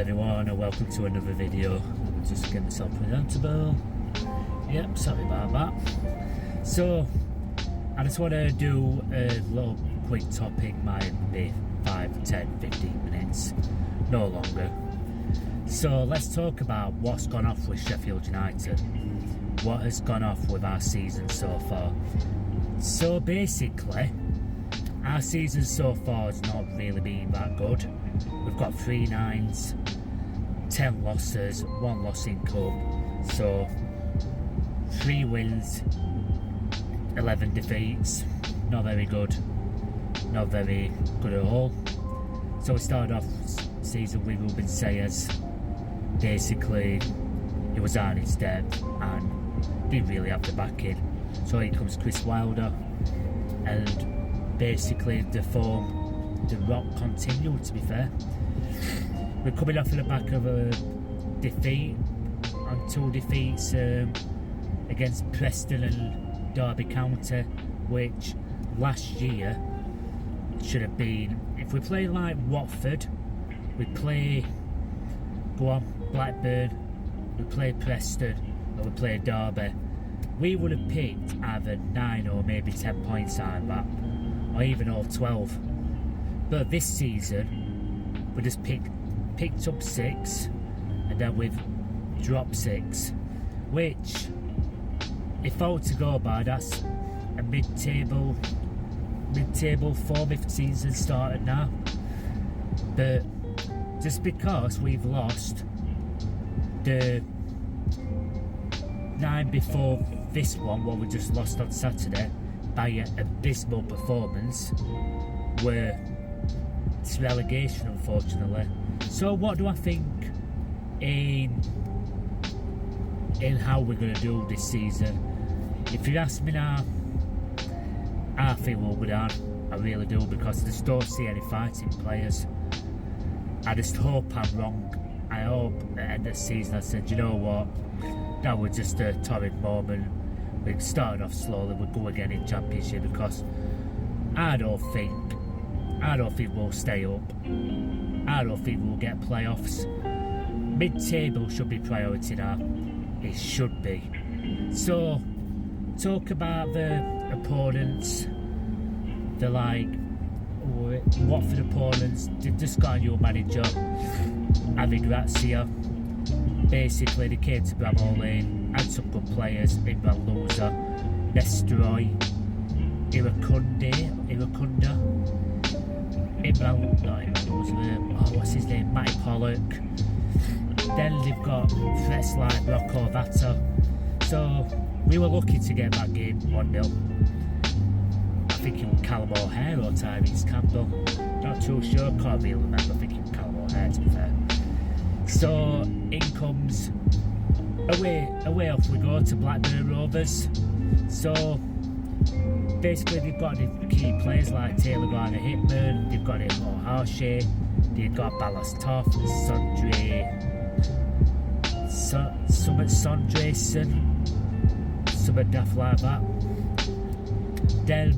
everyone, and welcome to another video. I'll just get myself presentable. Yep, sorry about that. So, I just want to do a little quick topic, might be 5, 10, 15 minutes, no longer. So let's talk about what's gone off with Sheffield United. What has gone off with our season so far. So basically, our season so far has not really been that good. We've got 3 9s, 10 losses, 1 loss in cup. So 3 wins, 11 defeats. Not very good. Not very good at all. So we started off season with Ruben Sayers. Basically, he was out in his depth and didn't really have the backing. So here comes Chris Wilder, and basically the form, the rock continued, to be fair. We're coming off of the back of a defeat, on 2 defeats against Preston and Derby County, which last year should have been, if we play like Watford, we play Blackburn, we play Preston, or we play Derby, we would have picked either 9 or maybe 10 points out of that, or even all 12. But this season we just picked up 6, and then we've dropped 6, which, if I were to go by, that's a mid-table form if the season started now. But just because we've lost the 9 before this one, what we just lost on Saturday, by an abysmal performance, where it's relegation, unfortunately. So what do I think in how we're going to do this season? If you ask me now, I think we'll go down. I really do, because I just don't see any fighting players. I just hope I'm wrong. I hope at the end of the season I said, you know what, that was just a torrid moment. We started off slowly, we'll go again in Championship, because I don't think we'll stay up. I don't think we'll get playoffs. Mid-table should be priority now. It should be. So, talk about the opponents. They're like Watford opponents. They've just got a new manager, Avi Grazia. Basically, they came to Bramall Lane, had some good players, Imran Loser, Nestroy, what's his name, Matty Pollock. Then they've got threats like Rocco Vata. So we were lucky to get that game 1-0. I think it was Callum O'Hare or Tyrese Campbell, not too sure, can't really remember. I think it was Callum O'Hare, to be fair. So in comes away off we go to Blackburn Rovers. So basically they've got the key players like Taylor Garner Hitman, they've got Imo Harshay, they've got Ballas Toff, Sondresen, something daft like that. Then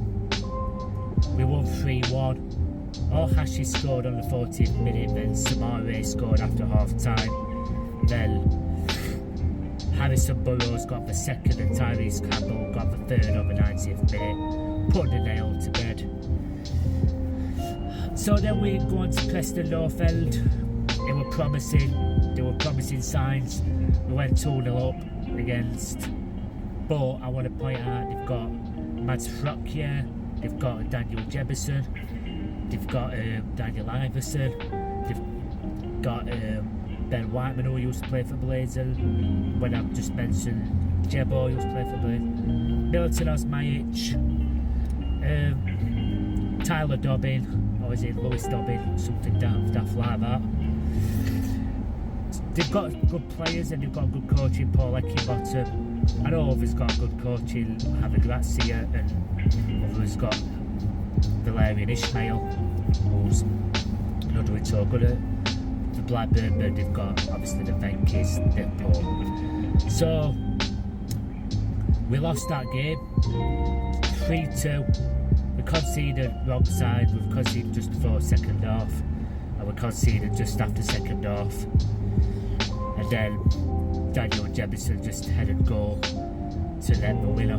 we won 3-1. Hashi scored on the 40th minute, then Samare scored after half time. Then Harrison Burrows got the 2nd and Tyrese Campbell got the 3rd on the 90th minute, put the nail to bed. So then we go on to Preston North End. They were promising signs. We went 2-0 up against, but I want to point out they've got Mads Frockier, they've got Daniel Jebison, they've got Daniel Iverson, they've got Ben Whiteman, who used to play for Blazers. When I've just mentioned Jebo, who used to play for Blazers. Milton Osmajic, Tyler Dobbin, or is it Lewis Dobbin, something daft like that. They've got good players and they've got good coaching, Paul Eckingbottom. I know others got good coaching, Javi Grazia, and others got Valerian Ismail, who's not doing so good at the Blackburn, but they've got obviously the Venkis, Paul. So we lost that game 3-2. We conceded wrong side, we've conceded just before second half. and we conceded just after second half. And then Daniel Jemison just headed goal to net the winner.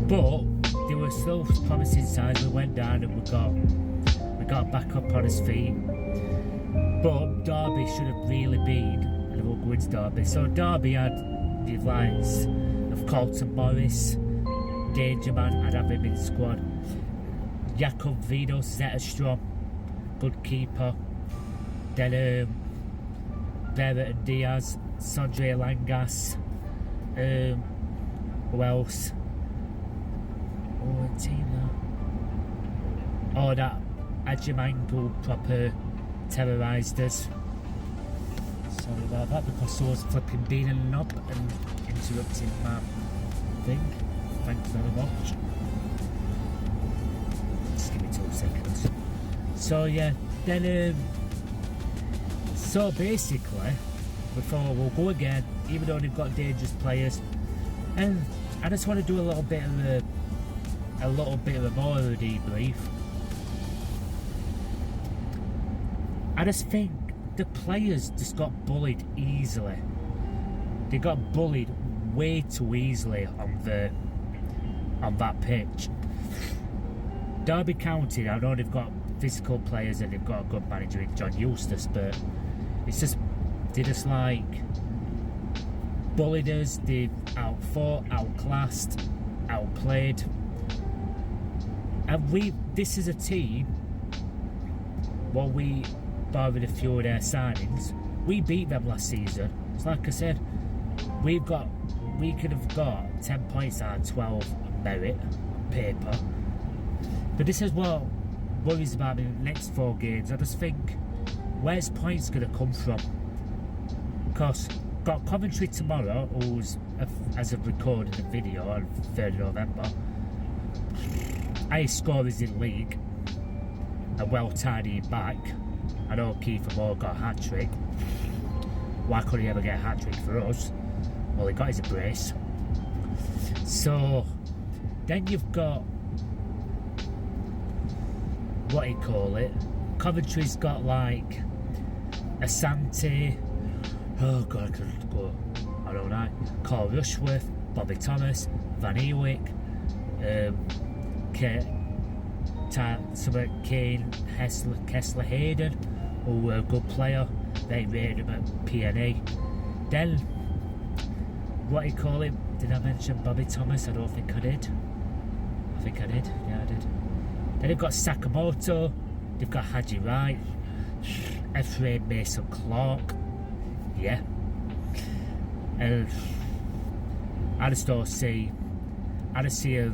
But there were still promising signs. We went down and we got back up on his feet. But Derby should have really been an upwards Derby. So Derby had the likes of Colton Morris, Danger Man, I'd have him in squad. Jakob Vido, Zetterstrom, good keeper. Then Barrett and Diaz, Sondre Langas, who else? Oh, a team that. Oh, that Ajimangu proper terrorised us. Sorry about that, because I was flipping being a knob and interrupting my thing. Thanks very much. Just give me 2 seconds. So yeah, then so basically, we thought we'll go again, even though they've got dangerous players. And I just want to do a little bit of a more of a debrief. I just think the players just got bullied easily. They got bullied way too easily on that pitch. Derby County, I know they've got physical players and they've got a good manager in John Eustace, but it's just they just like bullied us. They've outfought, outclassed, outplayed, and this is a team. Well, we barring a few of their signings, we beat them last season. It's like I said, we could have got 10 points out of 12 on merit on paper. But this is what worries about me in the next 4 games. I just think, where's points going to come from? Because got Coventry tomorrow, who's, as of recording the video on 3rd of November, highest scorers in league, a well-tidied back. I know Kiefer Moore got a hat-trick. Why couldn't he ever get a hat-trick for us? Well, he got his brace. So, then you've got, what do you call it? Coventry's got like Asante, oh god, I couldn't go, I don't know, Carl Rushworth, Bobby Thomas, Van Ewick, Kane, Kessler Hayden, who were a good player. They rated him at PNA. Then, what do you call him? Did I mention Bobby Thomas? I don't think I did. I think I did. Yeah, I did. Then they've got Sakamoto. They've got Haji Wright. Ephraim Mason Clark. Yeah. And I just see a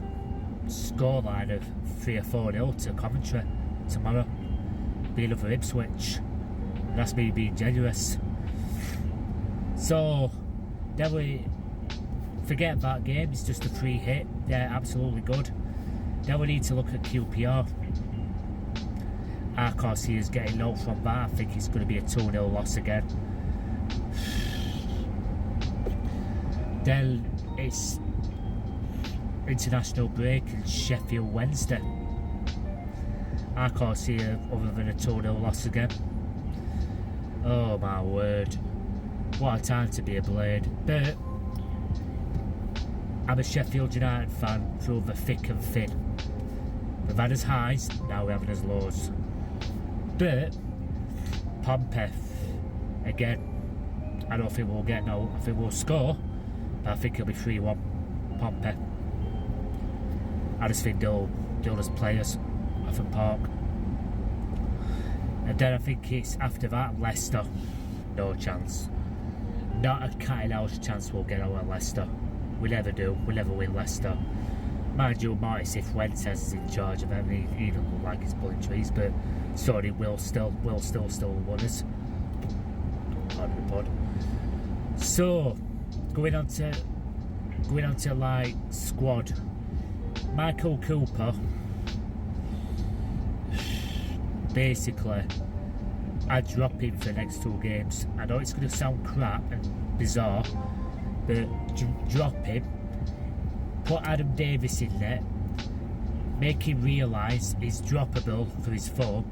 scoreline of 3 or 4-0 to Coventry tomorrow. Be another Ipswich. And that's me being generous. So then we forget that game, it's just a free hit. They're absolutely good. Then we need to look at QPR. I can't see us getting low from that. I think it's going to be a 2-0 loss again. Then it's international break and Sheffield Wednesday. I can't see it other than a 2-0 loss again. Oh my word. What a time to be a Blade. But I'm a Sheffield United fan through the thick and thin. We've had his highs, now we're having his lows. But Pompey, again, I don't think we'll get no, I think we'll score, but I think it'll be 3-1 Pompey. I just think they'll just play us off the park. And then I think it's after that, Leicester, no chance. Not a cat and mouse chance we'll get over Leicester. We never do, we never win Leicester. Mind you, Marty, if Wentz is in charge of them, he doesn't look like he's pulling trees, but sorry, will still win us. Pardon the pod. So, going on to like squad. Michael Cooper, basically, I drop him for the next 2 games. I know it's going to sound crap and bizarre, but drop him, put Adam Davis in there, make him realise he's droppable for his form,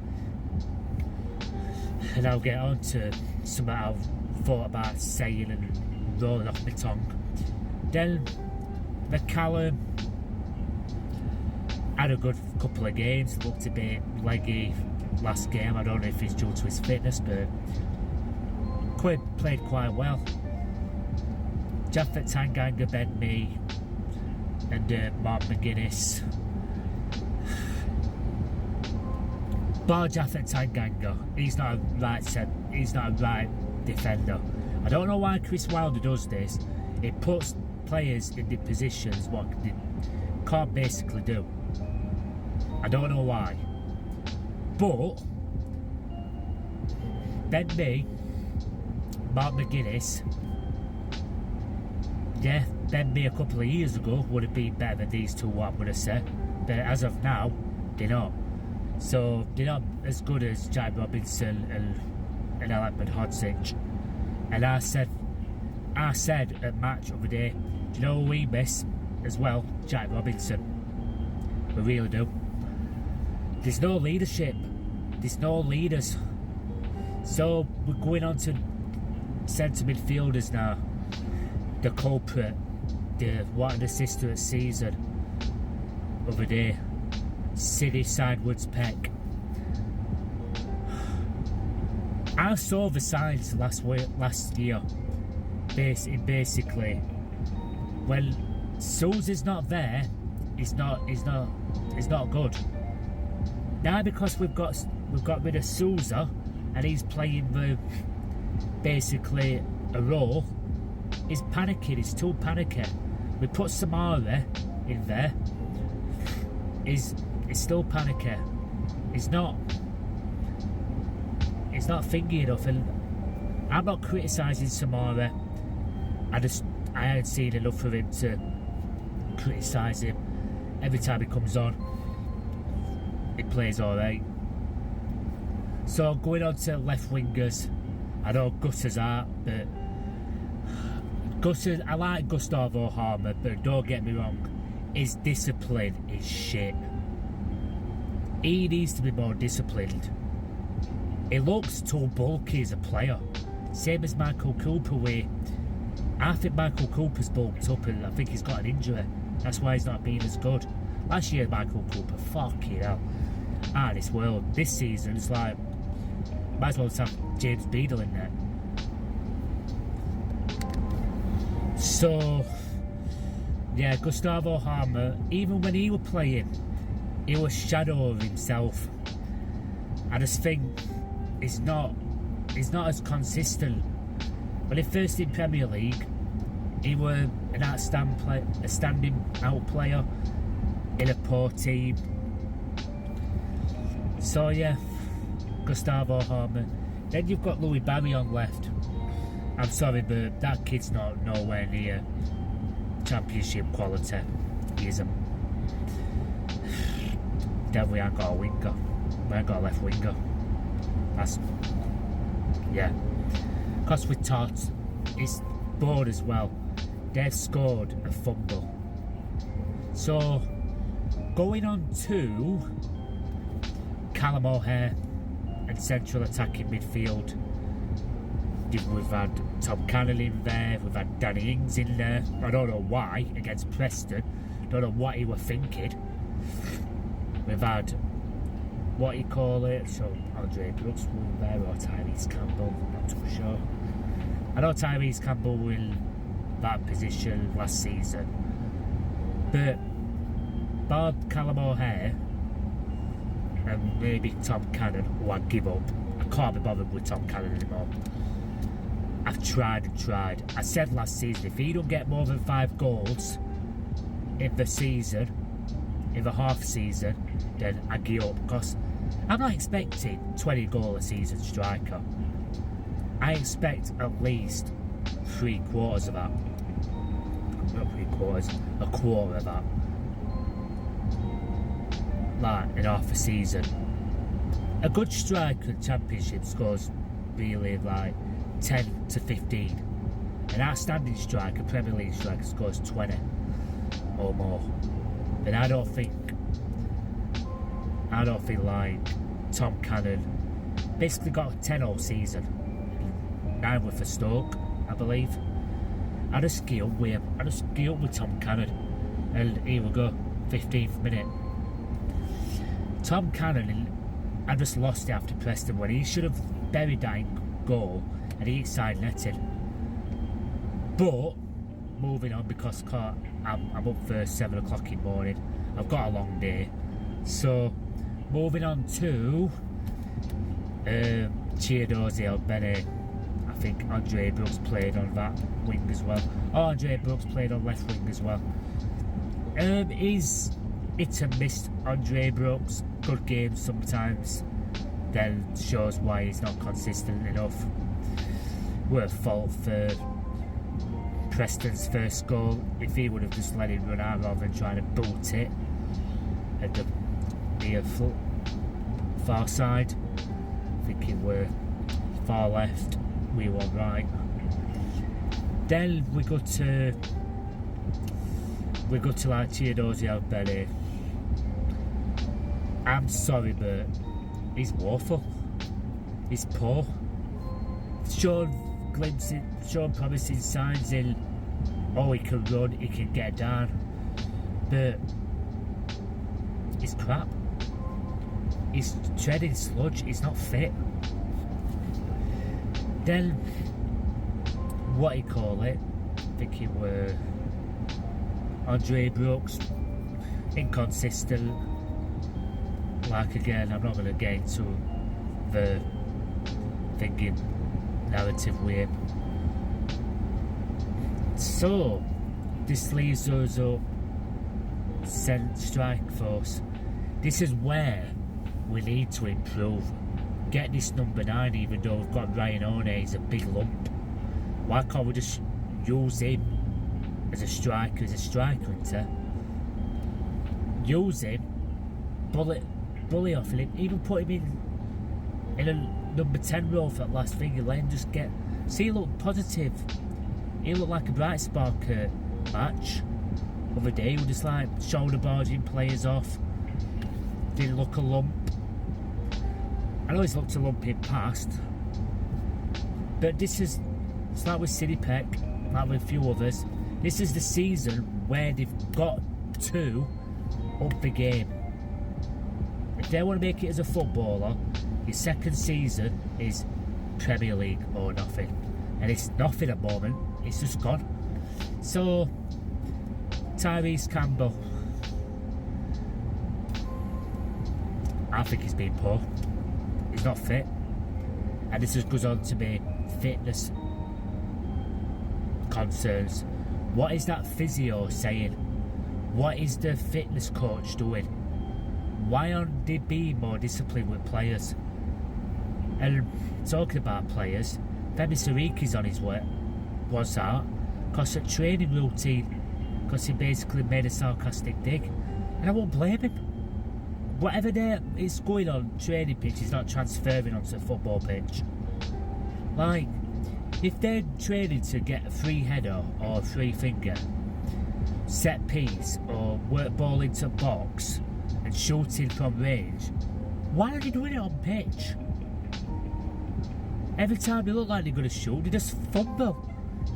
and I'll get on to something I've thought about saying and rolling off my tongue. Then McCallum had a good couple of games, looked a bit leggy last game. I don't know if it's due to his fitness, but played quite well. Jaffet Tanganga, Ben Mee and Mark McGuinness. Bar Jaffet Tanganga, he's not a right defender. I don't know why Chris Wilder does this. It puts players in the positions what they can't basically do. I don't know why. But Ben Mee, Mark McGuinness, yeah, Ben Mee a couple of years ago would have been better than these two, what I'm going to say. But as of now, they're not. So they're not as good as Jack Robinson and Alec Hodzik. And I said at match of the day, do you know who we miss as well? Jack Robinson. We really do. There's no leadership. There's no leaders. So we're going on to centre midfielders now. The culprit, what an assist to a season of a day. City Sidewoods Peck. I saw the signs last year. Basically, when Sousa's not there, it's not good. Now because we've got rid of Sousa and he's playing basically a role, he's panicking. He's too panicky. We put Samara in there. He's still panicky. He's not thinking enough, and I'm not criticising Samara. I haven't seen enough of him to criticise him. Every time he comes on, he plays alright. So going on to left wingers, I know Gus's out, but I like Gustavo Harmer, but don't get me wrong, his discipline is shit. He needs to be more disciplined. He looks too bulky as a player. Same as Michael Cooper, where I think Michael Cooper's bulked up and I think he's got an injury. That's why he's not been as good. Last year, Michael Cooper, fucking hell. This world. This season, it's like, might as well have James Beadle in there. So, yeah, Gustavo Harmer, even when he was playing, he was shadow of himself. I just think he's not as consistent. When he first in Premier League, he was a standing out player in a poor team. So yeah, Gustavo Harmer. Then you've got Louis Barry on left. I'm sorry, but that kid's nowhere near championship quality. He isn't. Then we ain't got a winger. We ain't got a left winger. Yeah. Because with Tot, it's bored as well. They've scored a fumble. So, going on to Callum O'Hare and central attacking midfield. We've had Tom Cannon in there, we've had Danny Ings in there. I don't know why, against Preston. Don't know what he was thinking. We've had, what you call it, so Andre Brooks was there, or Tyrese Campbell, not too sure. I know Tyrese Campbell was in that position last season. But Bob Callum O'Hare and maybe Tom Cannon, who I'd give up. I can't be bothered with Tom Cannon anymore. I've tried and tried. I said last season, if he don't get more than 5 goals in the season, in the half season, then I give up, because I'm not expecting 20 goal a season striker. I expect at least 3/4 of that. Not 3/4, a quarter of that. Like in half a season. A good striker in Championship scores really like 10 to 15. An outstanding striker, Premier League striker, scores 20 or more. And I don't think like Tom Cannon Basically got 10 all season. 9 were for Stoke, I believe. Had a skill with Tom Cannon. And here we go, 15th minute. Tom Cannon had just lost it after Preston when he should have buried that goal and he side netted. But moving on, because I'm up for 7 o'clock in the morning. I've got a long day. So moving on to Chiadozi Bene. I think Andre Brooks played on that wing as well. Oh, Andre Brooks played on left wing as well. He's hit and missed, Andre Brooks. Good games sometimes. Then shows why he's not consistent enough. We're at fault for Preston's first goal. If he would have just let it run out rather than trying to boot it at the near far side. I think it were far left, we were right. Then we go to like Chiadozi Albelli. I'm sorry, but he's woeful. He's poor. Shown promising signs in, oh, he can run, he can get down, but he's crap. He's treading sludge, he's not fit. Then, what do you call it? I think it were Andre Brooks, inconsistent. Like again, I'm not going to get into the thinking narrative with him. So, this leaves us up strike force. This is where we need to improve. Get this number 9, even though we've got Ryan One, he's a big lump. Why can't we just use him as a striker, hunter? Use him, bully off him, even put him in a number 10 role for that last thing, and let him just get. See, he looked positive. He looked like a bright spark match. Other day, he was just like shoulder barging players off. Didn't look a lump. I know he's looked a lump in past, but this is, it's like with City Peck, like with a few others. This is the season where they've got to up the game. If they want to make it as a footballer, your second season is Premier League or nothing. And it's nothing at the moment, it's just gone. So, Tyrese Campbell, I think he's been poor. He's not fit. And this just goes on to be fitness concerns. What is that physio saying? What is the fitness coach doing? Why aren't they being more disciplined with players? And talking about players, Femi Sariki's on his way. Was that? Because a training routine, because he basically made a sarcastic dig. And I won't blame him. Whatever is going on training pitch is not transferring onto the football pitch. Like, if they're training to get a free header or a free finger, set piece or work ball into box and shooting from range, why are they doing it on pitch? Every time they look like they're going to shoot, they just fumble.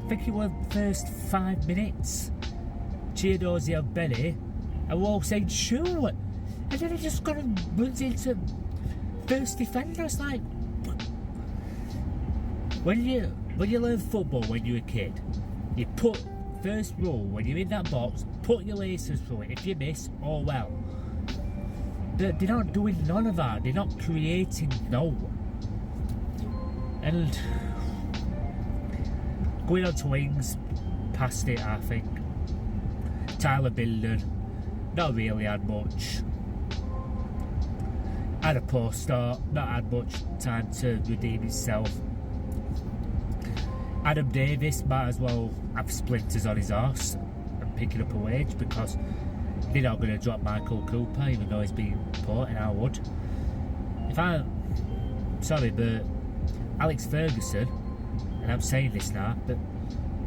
I think it was the first 5 minutes. Chiadozi and Benny are all saying shoot, and then he just got and runs into first defender. It's like, when you learn football when you're a kid, you put first rule when you're in that box, put your laces through it. If you miss, oh well. But they're not doing none of that. They're not creating no. And going on to wings, past it, I think. Tyler Bilden, not really had much. Had a poor start, not had much time to redeem himself. Adam Davis might as well have splinters on his arse and picking up a wage, because they're not going to drop Michael Cooper, even though he's been poor, and I would. Sorry, but Alex Ferguson, and I'm saying this now, but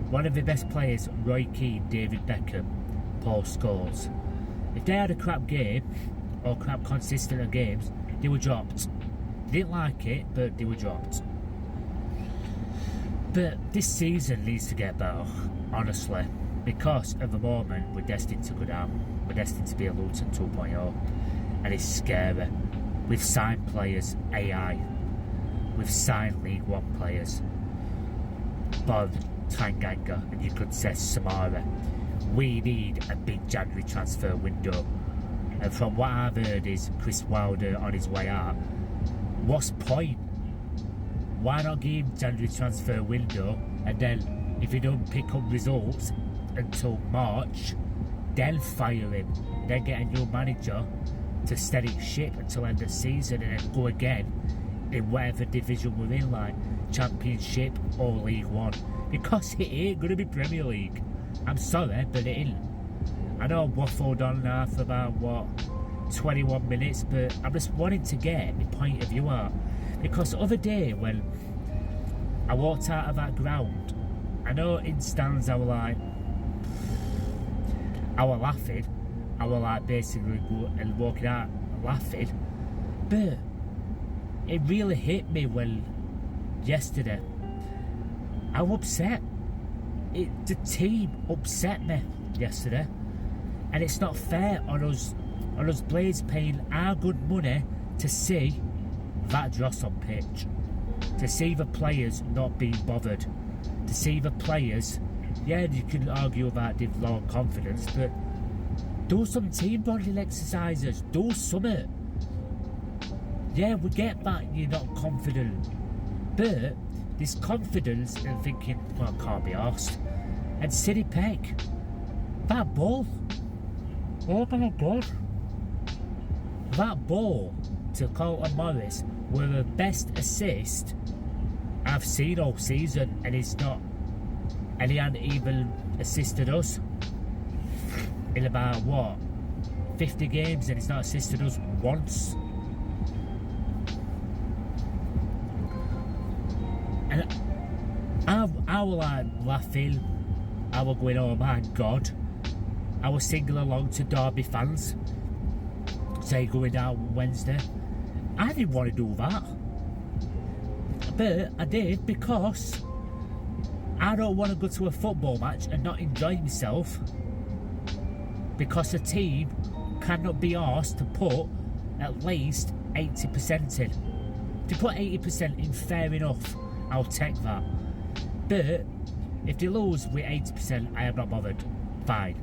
one of the best players, Roy Keane, David Beckham, Paul Scholes, if they had a crap game, or crap consistent games, they were dropped. Didn't like it, but they were dropped. But this season needs to get better, honestly, because at the moment we're destined to go down. We're destined to be a Luton 2.0, and it's scary. We've signed players, AI. We've signed League One players. Bob, Tanganga, and you could say Samara. We need a big January transfer window. And from what I've heard is Chris Wilder on his way out. What's the point? Why not give him January transfer window, and then if he don't pick up results until March, then fire him, then get a new manager to steady ship until end of season, and then go again in whatever division we're in, like Championship or League One, because it ain't going to be Premier League. I'm sorry, but it ain't. I know I've waffled on now for about, 21 minutes, but I'm just wanting to get my point of view out. Because the other day when I walked out of that ground, I know in stands I was laughing. I was like basically walking out laughing. But it really hit me when yesterday I was upset. The team upset me yesterday. And it's not fair on us Blades paying our good money to see that dross on pitch, to see the players not being bothered, to see the players, yeah, you can argue about the low confidence, but do some team bonding exercises, do something. Yeah, we get that you're not confident, but this confidence and thinking, well, I can't be arsed. And City Peck, that ball, oh my God, that ball to Carlton Morris were the best assist I've seen all season, and he hadn't even assisted us in about 50 games, and he's not assisted us once. And I was like laughing, I was going, oh my God. I was singing along to Derby fans, say going down Wednesday. I didn't want to do that, but I did because I don't want to go to a football match and not enjoy myself because the team cannot be asked to put at least 80% in. To put 80% in, fair enough, I'll take that. But if they lose with 80%, I am not bothered. Fine.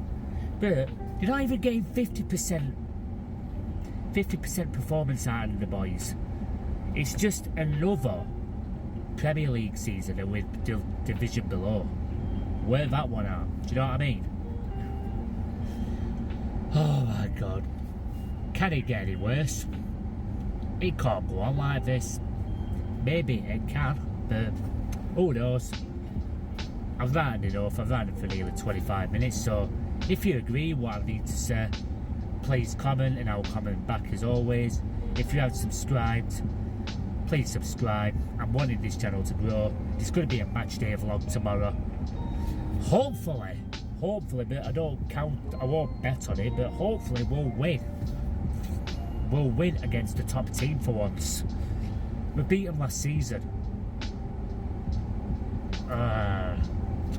But you're not even getting 50% performance out of the boys. It's just another Premier League season with the division below. Wear that one out. Do you know what I mean? Oh my God. Can it get any worse? It can't go on like this. Maybe it can, but who knows? I've ranted enough. I've ranted for nearly 25 minutes, so if you agree what I need to say, please comment and I'll comment back as always. If you haven't subscribed, please subscribe. I'm wanting this channel to grow. There's going to be a match day vlog tomorrow. Hopefully, but I won't bet on it, but hopefully we'll win. We'll win against the top team for once. We beat them last season.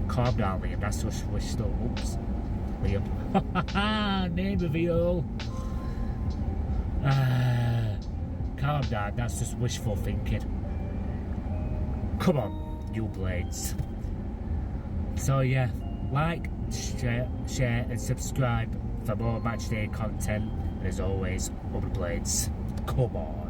Calm down, Liam. That's just wishful. Oops. Liam. Name reveal. Calm down. That's just wishful thinking. Come on, you Blades. So yeah, like, share and subscribe for more matchday content. And as always, other Blades. Come on.